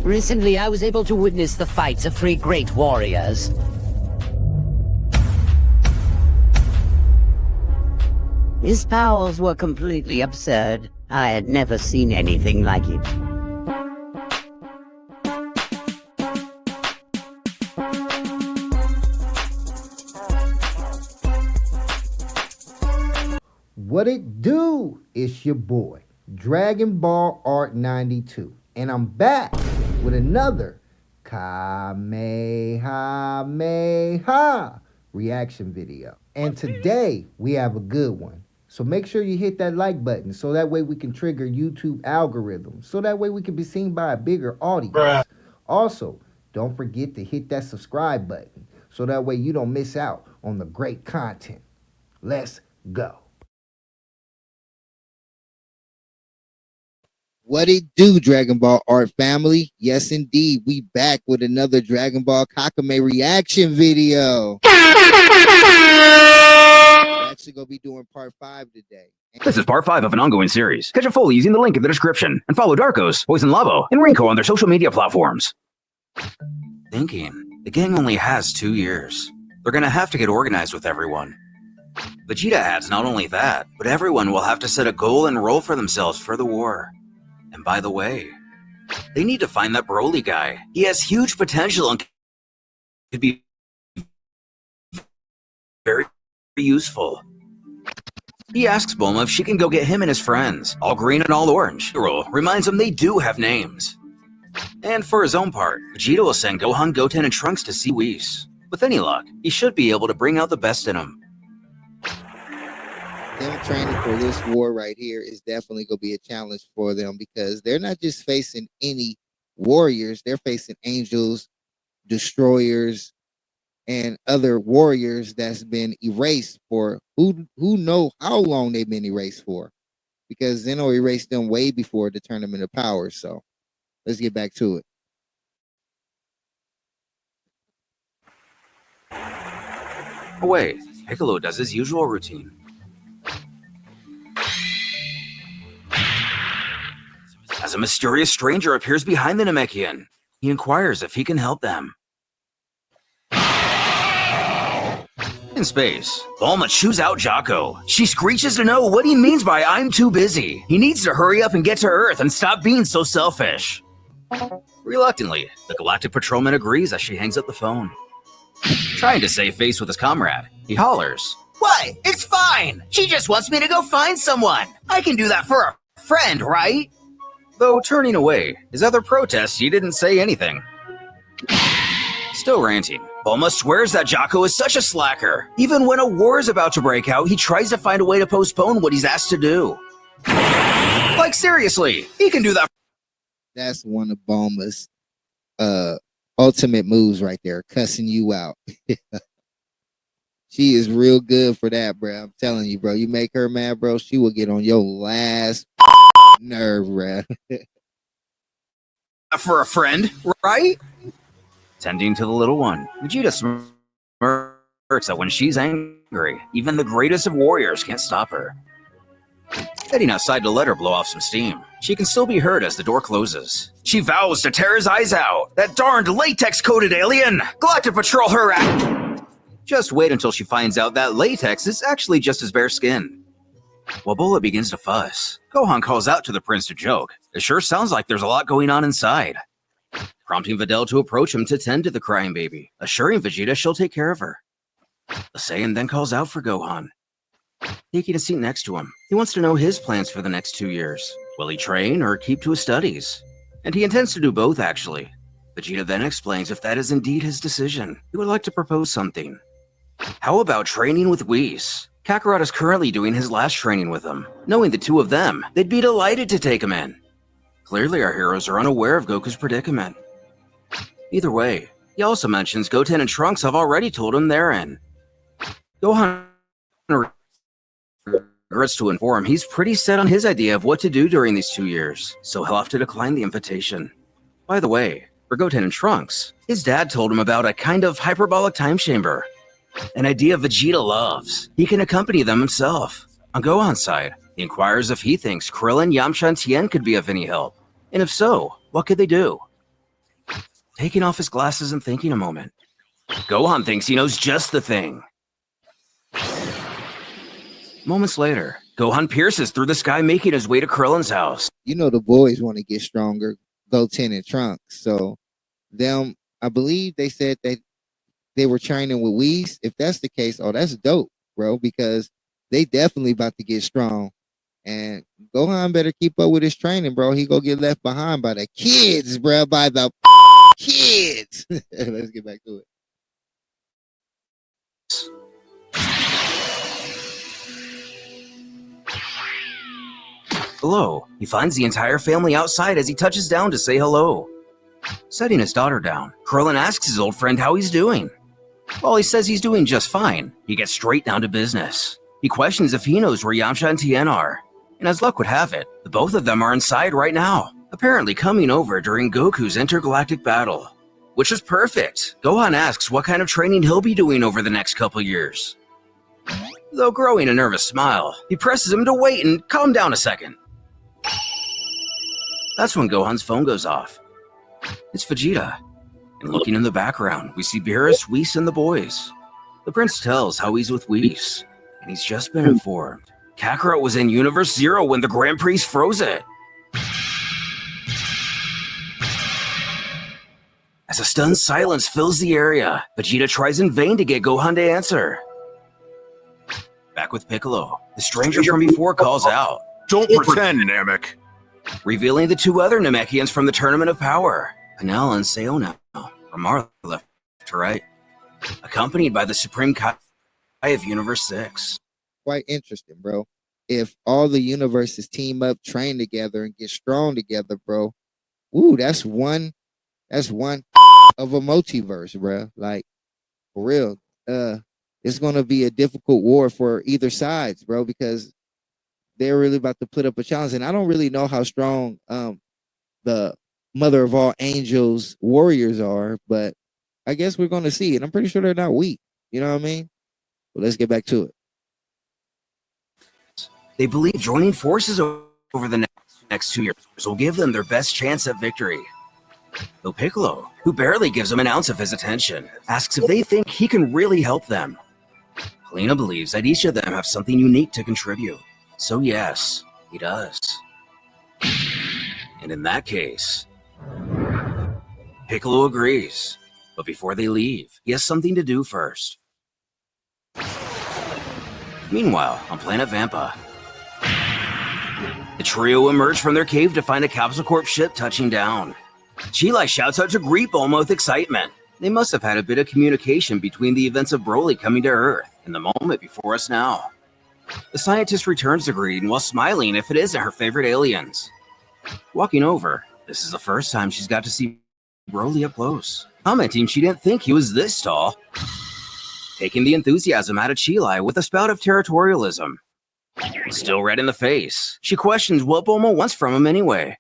Recently, I was able to witness the fights of 3 great warriors. His powers were completely absurd. I had never seen anything like it. What it do? It's your boy, Dragon Ball Art 92, and I'm back with another Kamehameha reaction video. And today we have a good one. So make sure you hit that like button so that way we can trigger YouTube algorithms. So that way we can be seen by a bigger audience. Also, don't forget to hit that subscribe button so that way you don't miss out on the great content. Let's go. What it do, Dragon Ball Art family? Yes, indeed. We back with another Dragon Ball Kakumei reaction video. We're actually going to be doing part 5 today. This is part 5 of an ongoing series. Catch it full using the link in the description. And follow Darkos, Poison Lavo, and Rinko on their social media platforms. Thinking, the gang only has 2 years. They're gonna have to get organized with everyone. Vegeta adds not only that, but everyone will have to set a goal and role for themselves for the war. And by the way, they need to find that Broly guy. He has huge potential and could be very useful. He asks Bulma if she can go get him and his friends, all green and all orange. Hero reminds him they do have names. And for his own part, Vegeta will send Gohan, Goten, and Trunks to see Whis. With any luck, he should be able to bring out the best in him. Them training for this war right here is definitely going to be a challenge for them because they're not just facing any warriors. They're facing angels, destroyers, and other warriors that's been erased for who know how long they've been erased for, because Zeno erased them way before the Tournament of Power. So let's get back to it. Oh wait, Piccolo does his usual routine. As a mysterious stranger appears behind the Namekian, he inquires if he can help them. In space, Bulma chews out Jocko. She screeches to know what he means by "I'm too busy." He needs to hurry up and get to Earth and stop being so selfish. Reluctantly, the Galactic Patrolman agrees as she hangs up the phone. Trying to save face with his comrade, he hollers, What? It's fine! She just wants me to go find someone! I can do that for a friend, right? though turning away. His other protests, he didn't say anything. Still ranting, Bulma swears that Jocko is such a slacker. Even when a war is about to break out, he tries to find a way to postpone what he's asked to do. Like seriously, he can do that. That's one of Bulma's ultimate moves right there, cussing you out. She is real good for that, bro. I'm telling you, bro. You make her mad, bro, she will get on your last nerve, bro. For a friend, right? Tending to the little one, Vegeta smirks that when she's angry, even the greatest of warriors can't stop her. Heading outside to let her blow off some steam, she can still be heard as the door closes. She vows to tear his eyes out. That darned latex-coated alien! Galactic Patrol her act! Just wait until she finds out that latex is actually just his bare skin. While Bola begins to fuss, Gohan calls out to the prince to joke. It sure sounds like there's a lot going on inside. Prompting Videl to approach him to tend to the crying baby, assuring Vegeta she'll take care of her. The Saiyan then calls out for Gohan. Taking a seat next to him, he wants to know his plans for the next 2 years. Will he train or keep to his studies? And he intends to do both, actually. Vegeta then explains if that is indeed his decision, he would like to propose something. How about training with Whis? Kakarot is currently doing his last training with him. Knowing the two of them, they'd be delighted to take him in. Clearly our heroes are unaware of Goku's predicament. Either way, he also mentions Goten and Trunks have already told him they're in. Gohan regrets to inform he's pretty set on his idea of what to do during these 2 years, so he'll have to decline the invitation. By the way, for Goten and Trunks, his dad told him about a kind of hyperbolic time chamber. An idea Vegeta loves. He can accompany them himself. On Gohan's side, he inquires if he thinks Krillin, Yamcha, and Tien could be of any help. And if so, what could they do? Taking off his glasses and thinking a moment, Gohan thinks he knows just the thing. Moments later, Gohan pierces through the sky, making his way to Krillin's house. You know the boys want to get stronger, Goten and Trunks. So them, I believe they said that they were training with Whis. If that's the case, oh, that's dope, bro, because they definitely about to get strong. And Gohan better keep up with his training, bro. He gonna get left behind by the kids, bro, by the kids. Let's get back to it. Hello. He finds the entire family outside as he touches down to say hello. Setting his daughter down, Krillin asks his old friend how he's doing. While he says he's doing just fine, he gets straight down to business. He questions if he knows where Yamcha and Tien are. And as luck would have it, the both of them are inside right now, apparently coming over during Goku's intergalactic battle. Which is perfect. Gohan asks what kind of training he'll be doing over the next couple years. Though growing a nervous smile, he presses him to wait and calm down a second. That's when Gohan's phone goes off. It's Vegeta. And looking in the background, we see Beerus, Whis, and the boys. The prince tells how he's with Whis, and he's just been informed. Kakarot was in Universe Zero when the Grand Priest froze it. As a stunned silence fills the area, Vegeta tries in vain to get Gohan to answer. Back with Piccolo, the stranger from before calls out. Don't pretend, Namek. Revealing the two other Namekians from the Tournament of Power, Pinnell and Sayona, from our left to right, accompanied by the Supreme Kai of Universe 6. Quite interesting, bro. If all the universes team up, train together, and get strong together, bro, ooh, that's one of a multiverse, bro. Like, for real. It's gonna be a difficult war for either sides, bro, because they're really about to put up a challenge. And I don't really know how strong the mother of all angels warriors are, but I guess we're gonna see. And I'm pretty sure they're not weak. You know what I mean? Well, let's get back to it. They believe joining forces over the next 2 years will give them their best chance at victory. Though Piccolo, who barely gives them an ounce of his attention, asks if they think he can really help them. Helena believes that each of them have something unique to contribute. So yes, he does. And in that case, Piccolo agrees. But before they leave, he has something to do first. Meanwhile, on planet Vampa, the trio emerge from their cave to find a Capsule Corp ship touching down. Chilai shouts out to greet Bulma with excitement. They must have had a bit of communication between the events of Broly coming to Earth and the moment before us now. The scientist returns the greeting while smiling if it isn't her favorite aliens. Walking over, this is the first time she's got to see Broly up close, commenting she didn't think he was this tall. Taking the enthusiasm out of Chilai with a spout of territorialism. Still red in the face, she questions what Bulma wants from him anyway.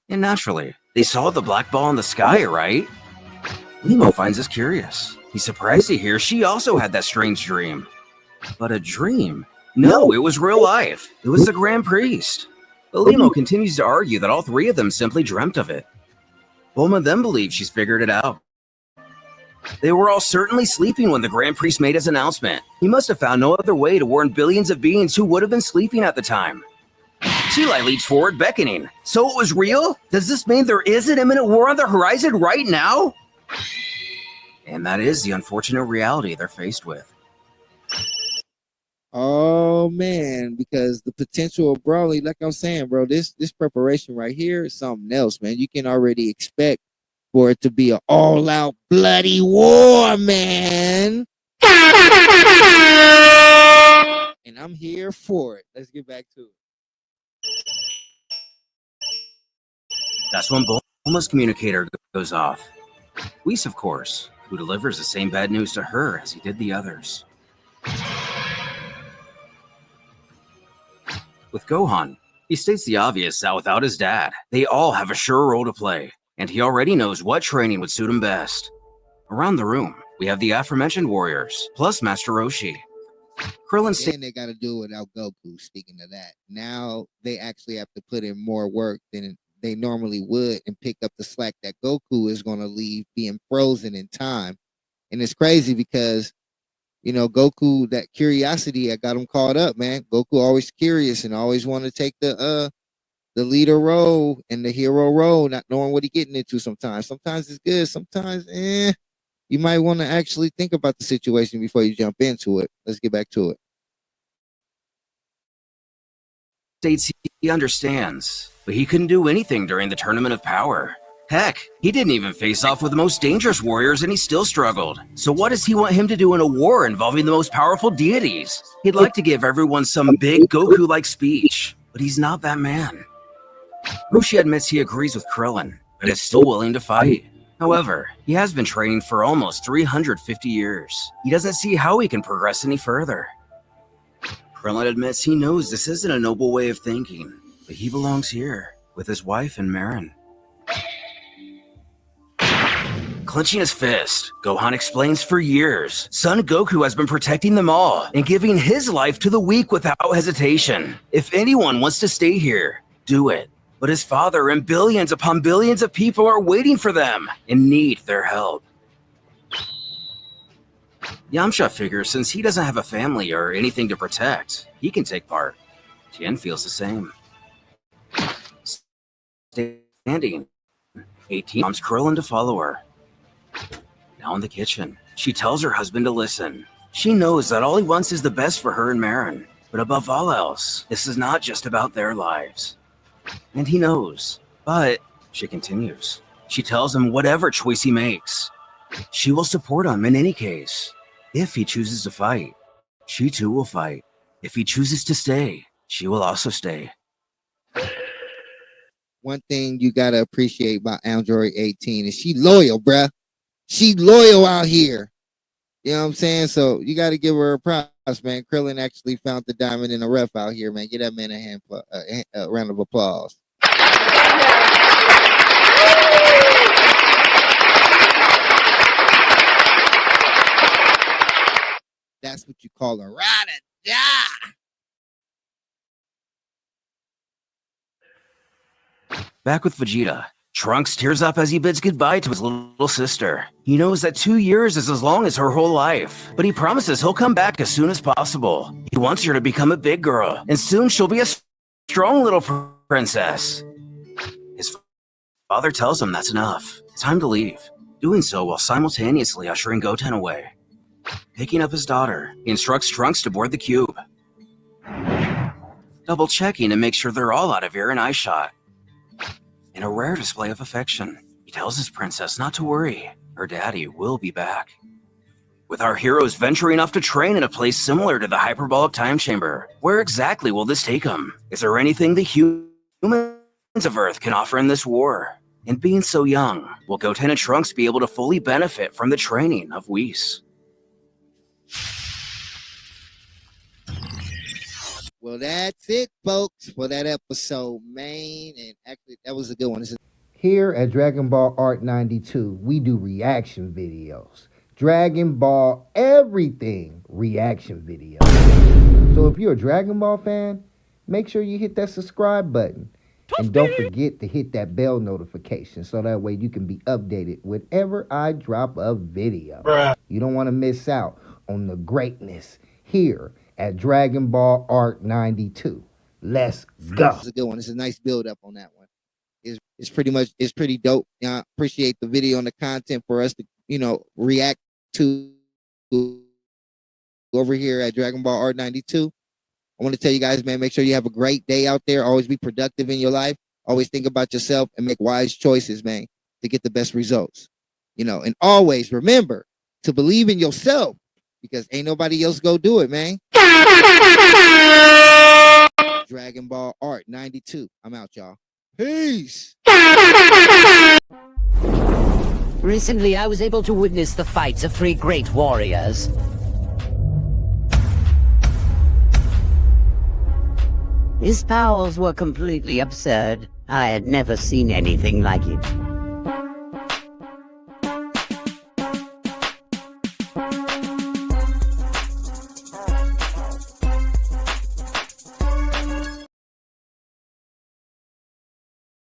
And naturally, they saw the black ball in the sky, right? Nemo finds this curious. He's surprised to hear she also had that strange dream. But a dream? No, it was real life. It was the Grand Priest. But Nemo continues to argue that all three of them simply dreamt of it. Bulma then believes she's figured it out. They were all certainly sleeping when the Grand Priest made his announcement. He must have found no other way to warn billions of beings who would have been sleeping at the time. Chilai leaps forward, beckoning. So it was real? Does this mean there is an imminent war on the horizon right now? And that is the unfortunate reality they're faced with. Oh man, because the potential of Broly, like I'm saying, bro, this preparation right here is something else, man. You can already expect for it to be an all-out bloody war, man. And I'm here for it. Let's get back to it. That's when Bulma's communicator goes off. Whis, of course, who delivers the same bad news to her as he did the others. With Gohan, he states the obvious that without his dad, they all have a sure role to play, and he already knows what training would suit him best. Around the room, we have the aforementioned warriors, plus Master Roshi. Krillin states they got to do it without Goku. Speaking of that, now they actually have to put in more work than they normally would and pick up the slack that Goku is going to leave being frozen in time. And it's crazy because, Goku, that curiosity that got him caught up, man. Goku always curious and always want to take the leader role and the hero role, not knowing what he's getting into sometimes. Sometimes it's good, sometimes you might want to actually think about the situation before you jump into it. Let's get back to it. States he understands, but he couldn't do anything during the Tournament of Power. Heck, he didn't even face off with the most dangerous warriors and he still struggled. So what does he want him to do in a war involving the most powerful deities? He'd like to give everyone some big Goku-like speech, but he's not that man. Roshi admits he agrees with Krillin, but is still willing to fight. However, he has been training for almost 350 years. He doesn't see how he can progress any further. Krillin admits he knows this isn't a noble way of thinking, but he belongs here, with his wife and Marin. Clenching his fist, Gohan explains for years, Son Goku has been protecting them all and giving his life to the weak without hesitation. If anyone wants to stay here, do it. But his father and billions upon billions of people are waiting for them and need their help. Yamcha figures since he doesn't have a family or anything to protect, he can take part. Tien feels the same. Standing, 18 prompts Krillin to follow her. Now in the kitchen, she tells her husband to listen. She knows that all he wants is the best for her and Marin, but above all else, this is not just about their lives. And he knows, but she continues. She tells him whatever choice he makes, she will support him in any case. If he chooses to fight, she too will fight. If he chooses to stay, she will also stay. One thing you gotta appreciate about Android 18 is she loyal, bruh. She loyal out here. You know what I'm saying? So you gotta give her a props, man. Krillin actually found the diamond in the rough out here, man. Give that man a round of applause. That's what you call a ride or die. Back with Vegeta, Trunks tears up as he bids goodbye to his little sister. He knows that 2 years is as long as her whole life, but he promises he'll come back as soon as possible. He wants her to become a big girl, and soon she'll be a strong little princess. His father tells him that's enough. It's time to leave, doing so while simultaneously ushering Goten away. Picking up his daughter, he instructs Trunks to board the cube. Double checking to make sure they're all out of ear and eye shot. In a rare display of affection, he tells his princess not to worry, her daddy will be back. With our heroes venturing off to train in a place similar to the hyperbolic time chamber, where exactly will this take them? Is there anything the humans of Earth can offer in this war? And being so young, will Goten and Trunks be able to fully benefit from the training of Whis? Well, that's it, folks, for that episode, man. And actually, that was a good one. Here at Dragon Ball Art 92, we do reaction videos. Dragon Ball everything reaction videos. So if you're a Dragon Ball fan, make sure you hit that subscribe button. And don't forget to hit that bell notification so that way you can be updated whenever I drop a video. You don't want to miss out on the greatness here at Dragon Ball Art 92. Let's go. This is a good one. It's a nice build up on that one. It's pretty dope. Appreciate the video and the content for us to, react to over here at Dragon Ball Art 92. I want to tell you guys, man, make sure you have a great day out there. Always be productive in your life. Always think about yourself and make wise choices, man, to get the best results. And always remember to believe in yourself because ain't nobody else go do it, man. Dragon Ball Art 92. I'm out, y'all. Peace. Recently, I was able to witness the fights of 3 great warriors. His powers were completely absurd. I had never seen anything like it.